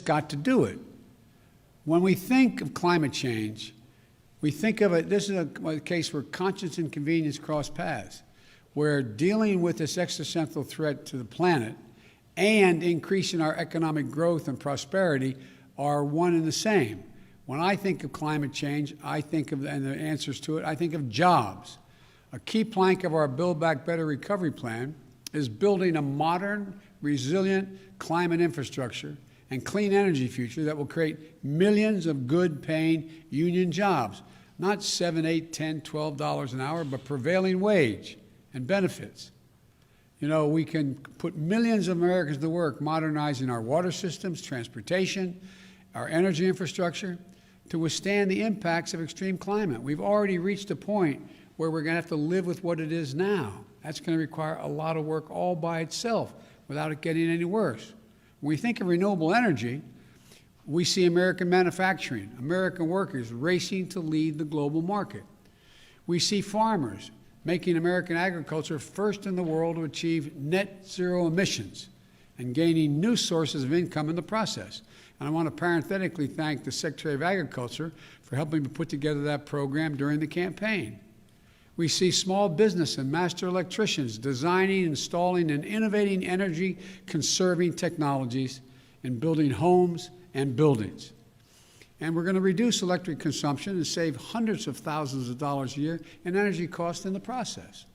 just got to do it. When we think of climate change, we think of it, this is a case where conscience and convenience cross paths, where dealing with this existential threat to the planet and increasing our economic growth and prosperity are one and the same. When I think of climate change, I think of, and the answers to it, I think of jobs. A key plank of our Build Back Better recovery plan is building a modern, resilient climate infrastructure and clean energy future that will create millions of good-paying union jobs, not $7, $8, $10, $12 an hour, but prevailing wage and benefits. You know, we can put millions of Americans to work modernizing our water systems, transportation, our energy infrastructure to withstand the impacts of extreme climate. We've already reached a point where we're going to have to live with what it is now. That's going to require a lot of work all by itself without it getting any worse. When we think of renewable energy, we see American manufacturing, American workers racing to lead the global market. We see farmers making American agriculture first in the world to achieve net zero emissions and gaining new sources of income in the process. And I want to parenthetically thank the Secretary of Agriculture for helping me put together that program during the campaign. We see small business and master electricians designing, installing, and innovating energy-conserving technologies in building homes and buildings. And we're going to reduce electric consumption and save hundreds of thousands of dollars a year in energy costs in the process.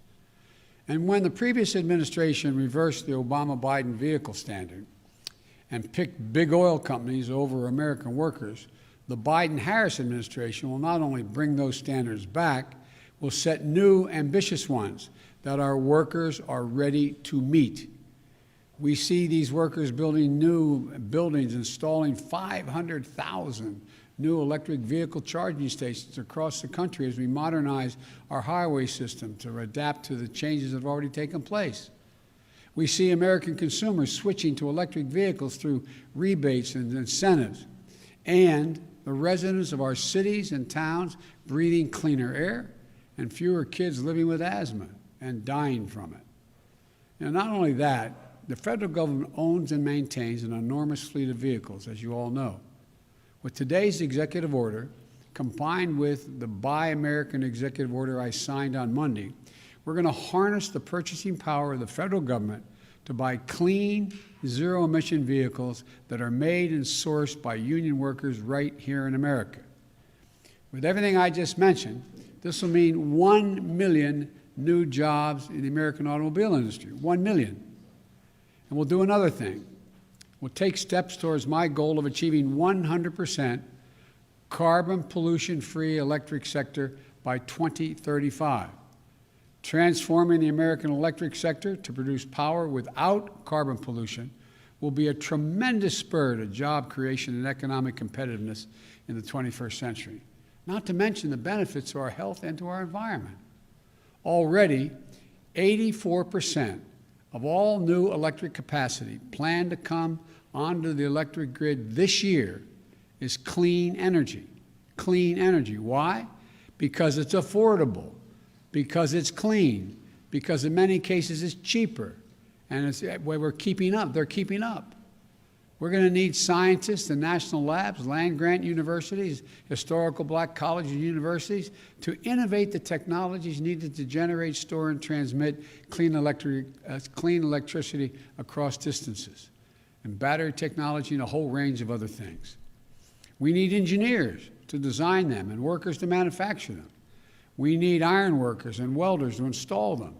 And when the previous administration reversed the Obama-Biden vehicle standard and picked big oil companies over American workers, the Biden-Harris administration will not only bring those standards back, will set new, ambitious ones that our workers are ready to meet. We see these workers building new buildings, installing 500,000 new electric vehicle charging stations across the country as we modernize our highway system to adapt to the changes that have already taken place. We see American consumers switching to electric vehicles through rebates and incentives, and the residents of our cities and towns breathing cleaner air and fewer kids living with asthma and dying from it. And not only that, the federal government owns and maintains an enormous fleet of vehicles, as you all know. With today's executive order, combined with the Buy American executive order I signed on Monday, we're going to harness the purchasing power of the federal government to buy clean, zero-emission vehicles that are made and sourced by union workers right here in America. With everything I just mentioned, this will mean 1 million new jobs in the American automobile industry, 1 million. And we'll do another thing. We'll take steps towards my goal of achieving 100% carbon pollution-free electric sector by 2035, transforming the American electric sector to produce power without carbon pollution will be a tremendous spur to job creation and economic competitiveness in the 21st century, not to mention the benefits to our health and to our environment. Already, 84% of all new electric capacity planned to come onto the electric grid this year is clean energy. Clean energy. Why? Because it's affordable, because it's clean, because in many cases it's cheaper, and it's where we're keeping up. They're keeping up. We're going to need scientists and national labs, land-grant universities, historical black colleges and universities to innovate the technologies needed to generate, store, and transmit clean electricity across distances, and battery technology and a whole range of other things. We need engineers to design them and workers to manufacture them. We need iron workers and welders to install them.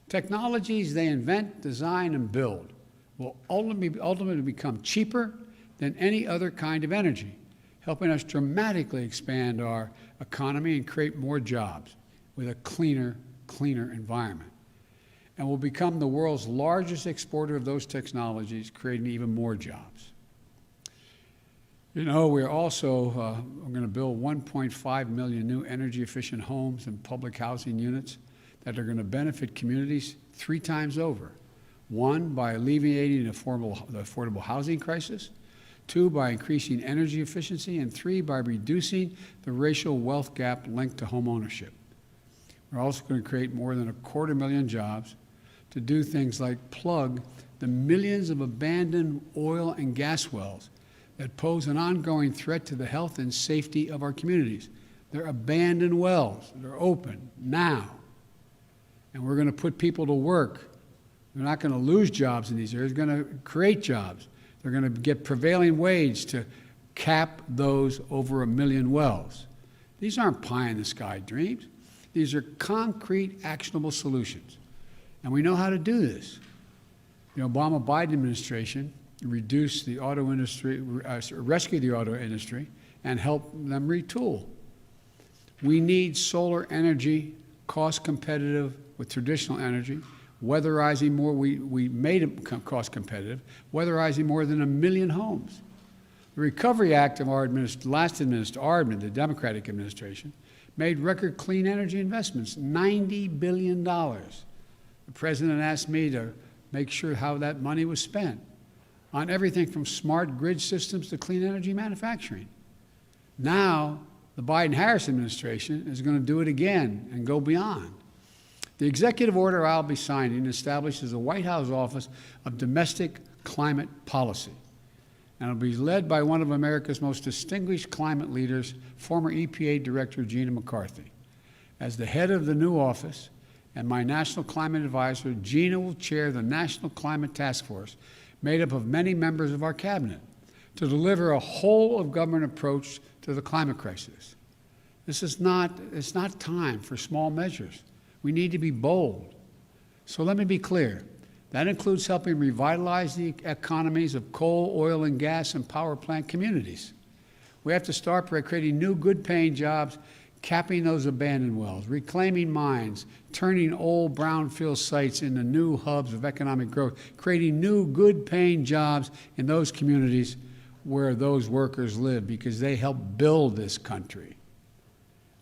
Technologies they invent, design, and build will ultimately become cheaper than any other kind of energy, helping us dramatically expand our economy and create more jobs with a cleaner environment. And we'll become the world's largest exporter of those technologies, creating even more jobs. You know, we're also going to build 1.5 million new energy-efficient homes and public housing units that are going to benefit communities 3 times over. 1, by alleviating the affordable housing crisis. 2, by increasing energy efficiency. And 3, by reducing the racial wealth gap linked to home ownership. We're also going to create more than 250,000 jobs to do things like plug the millions of abandoned oil and gas wells that pose an ongoing threat to the health and safety of our communities. They're abandoned wells that are open now. And we're going to put people to work. They're not going to lose jobs in these areas. They're going to create jobs. They're going to get prevailing wage to cap those over 1 million wells. These aren't pie-in-the-sky dreams. These are concrete, actionable solutions. And we know how to do this. The Obama-Biden administration reduced the auto industry, rescued the auto industry, and helped them retool. We need solar energy, cost competitive with traditional energy, weatherizing more. We made it cost competitive, weatherizing more than 1 million homes. The Recovery Act of our the Democratic administration, made record clean energy investments, $90 billion. The president asked me to make sure how that money was spent on everything from smart grid systems to clean energy manufacturing. Now, the Biden-Harris administration is going to do it again and go beyond. The executive order I'll be signing establishes the White House Office of Domestic Climate Policy, and it'll be led by one of America's most distinguished climate leaders, former EPA Director Gina McCarthy. As the head of the new office and my National Climate Advisor, Gina will chair the National Climate Task Force, made up of many members of our cabinet, to deliver a whole-of-government approach to the climate crisis. It's not time for small measures. We need to be bold. So let me be clear. That includes helping revitalize the economies of coal, oil, and gas and power plant communities. We have to start by creating new good-paying jobs, capping those abandoned wells, reclaiming mines, turning old brownfield sites into new hubs of economic growth, creating new good-paying jobs in those communities where those workers live, because they help build this country.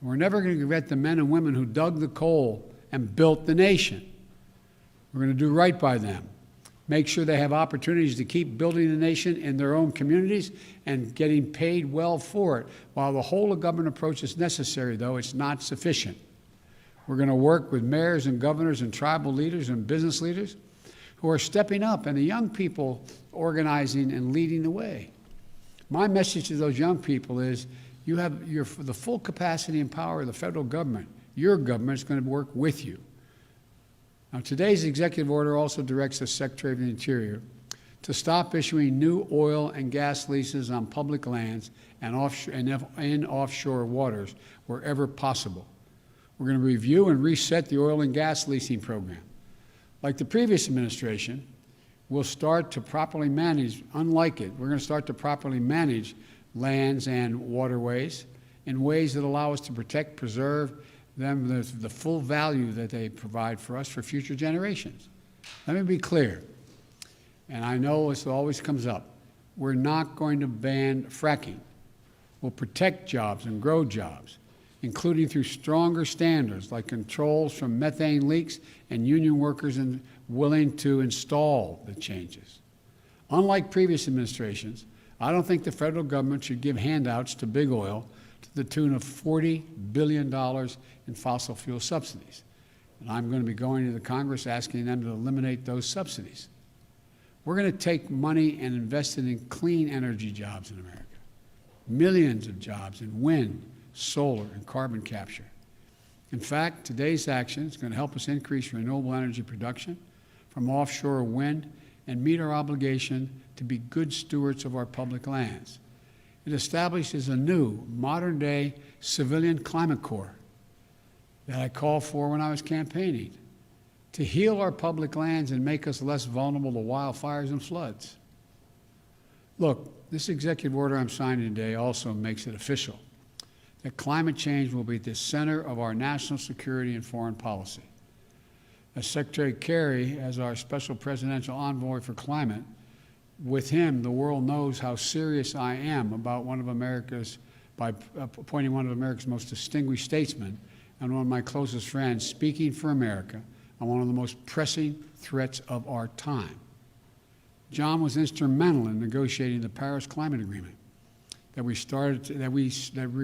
We're never going to forget the men and women who dug the coal and built the nation. We're going to do right by them, make sure they have opportunities to keep building the nation in their own communities and getting paid well for it. While the whole-of-government approach is necessary, though, it's not sufficient. We're going to work with mayors and governors and tribal leaders and business leaders who are stepping up, and the young people organizing and leading the way. My message to those young people is you have the full capacity and power of the federal government. Your government is going to work with you. Now, today's executive order also directs the Secretary of the Interior to stop issuing new oil and gas leases on public lands and in offshore waters wherever possible. We're going to review and reset the oil and gas leasing program. Like the previous administration, we'll start to properly manage, unlike it, we're going to start to properly manage lands and waterways in ways that allow us to protect, preserve them, the full value that they provide for us for future generations. Let me be clear, and I know this always comes up, we're not going to ban fracking. We'll protect jobs and grow jobs, including through stronger standards like controls from methane leaks and union workers willing to install the changes. Unlike previous administrations, I don't think the federal government should give handouts to big oil to the tune of $40 billion in fossil fuel subsidies. And I'm going to be going to the Congress asking them to eliminate those subsidies. We're going to take money and invest it in clean energy jobs in America. Millions of jobs in wind, solar, and carbon capture. In fact, today's action is going to help us increase renewable energy production from offshore wind and meet our obligation to be good stewards of our public lands. It establishes a new, modern-day civilian climate corps that I called for when I was campaigning to heal our public lands and make us less vulnerable to wildfires and floods. Look, this executive order I'm signing today also makes it official that climate change will be at the center of our national security and foreign policy. As Secretary Kerry, as our special presidential envoy for climate, with him, the world knows how serious I am about by appointing one of America's most distinguished statesmen and one of my closest friends speaking for America on one of the most pressing threats of our time. John was instrumental in negotiating the Paris Climate Agreement that we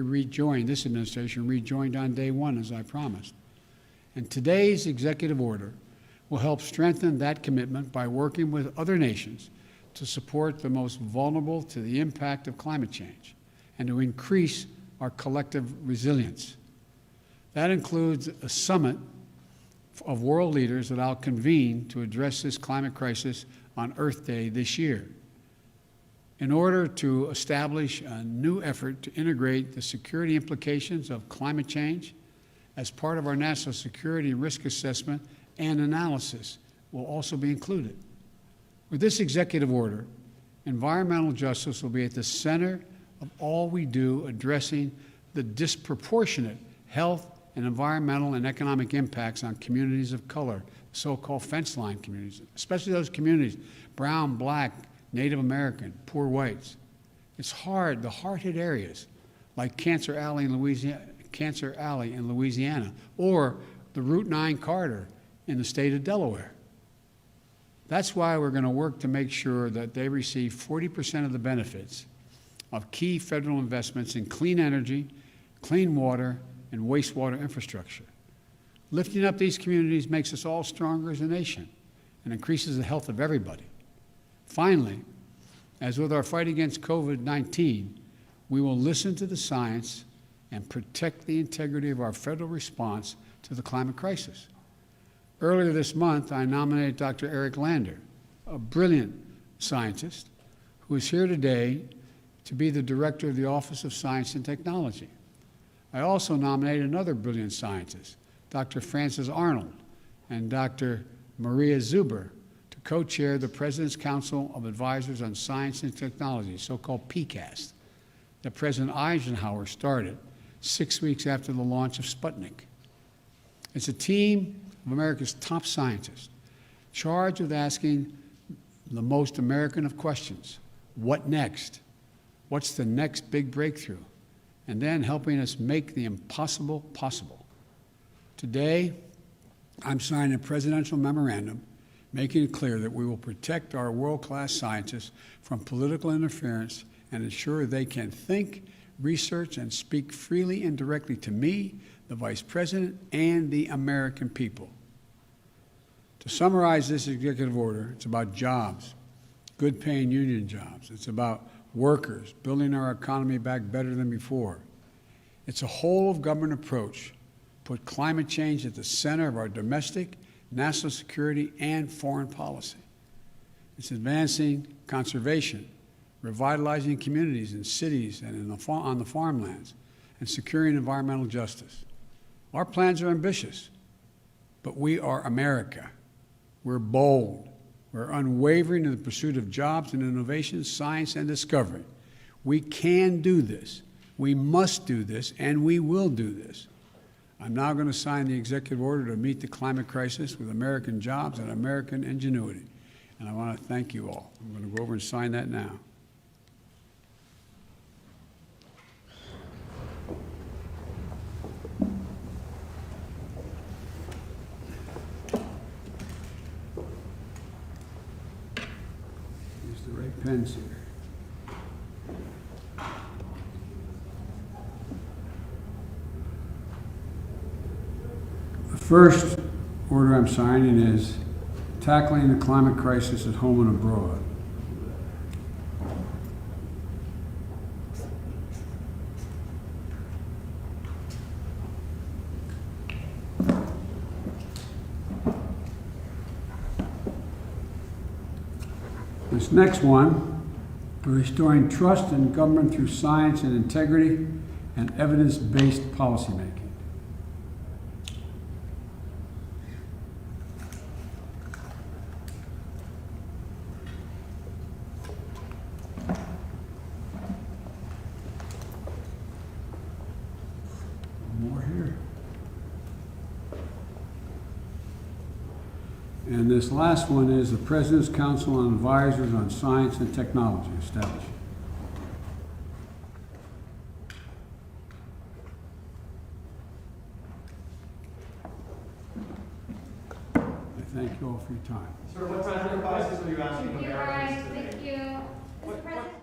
rejoined, this administration rejoined on day one, as I promised. And today's executive order will help strengthen that commitment by working with other nations to support the most vulnerable to the impact of climate change and to increase our collective resilience. That includes a summit of world leaders that I'll convene to address this climate crisis on Earth Day this year, in order to establish a new effort to integrate the security implications of climate change as part of our national security risk assessment and analysis will also be included. With this executive order, environmental justice will be at the center of all we do addressing the disproportionate health and environmental and economic impacts on communities of color, so-called fence line communities, especially those communities, brown, black, Native American, poor whites. It's hard, the hard-hit areas like Cancer Alley in Louisiana, or the Route 9 corridor in the state of Delaware. That's why we're going to work to make sure that they receive 40% of the benefits of key federal investments in clean energy, clean water, and wastewater infrastructure. Lifting up these communities makes us all stronger as a nation and increases the health of everybody. Finally, as with our fight against COVID-19, we will listen to the science and protect the integrity of our federal response to the climate crisis. Earlier this month, I nominated Dr. Eric Lander, a brilliant scientist who is here today to be the director of the Office of Science and Technology. I also nominated another brilliant scientist, Dr. Frances Arnold and Dr. Maria Zuber, to co-chair the President's Council of Advisors on Science and Technology, so-called PCAST, that President Eisenhower started 6 weeks after the launch of Sputnik. It's a team of America's top scientists charged with asking the most American of questions: what next? What's the next big breakthrough? And then helping us make the impossible possible. Today, I'm signing a presidential memorandum making it clear that we will protect our world-class scientists from political interference and ensure they can think, research, and speak freely and directly to me, the Vice President, and the American people. To summarize this executive order, it's about jobs, good-paying union jobs. It's about workers, building our economy back better than before. It's a whole-of-government approach. Put climate change at the center of our domestic, national security, and foreign policy. It's advancing conservation, revitalizing communities in cities and on the farmlands, and securing environmental justice. Our plans are ambitious, but we are America. We're bold. We're unwavering in the pursuit of jobs and innovation, science and discovery. We can do this. We must do this, and we will do this. I'm now going to sign the executive order to meet the climate crisis with American jobs and American ingenuity. And I want to thank you all. I'm going to go over and sign that now. Use the right pens here. The first order I'm signing is tackling the climate crisis at home and abroad. This next one, restoring trust in government through science and integrity and evidence-based policymaking. More here. And this last one is the President's Council on Advisors on Science and Technology established. I thank you all for your time. Sir, what sacrifices are you asking Thank you, Americans Brian. today? Thank you. Mr. President.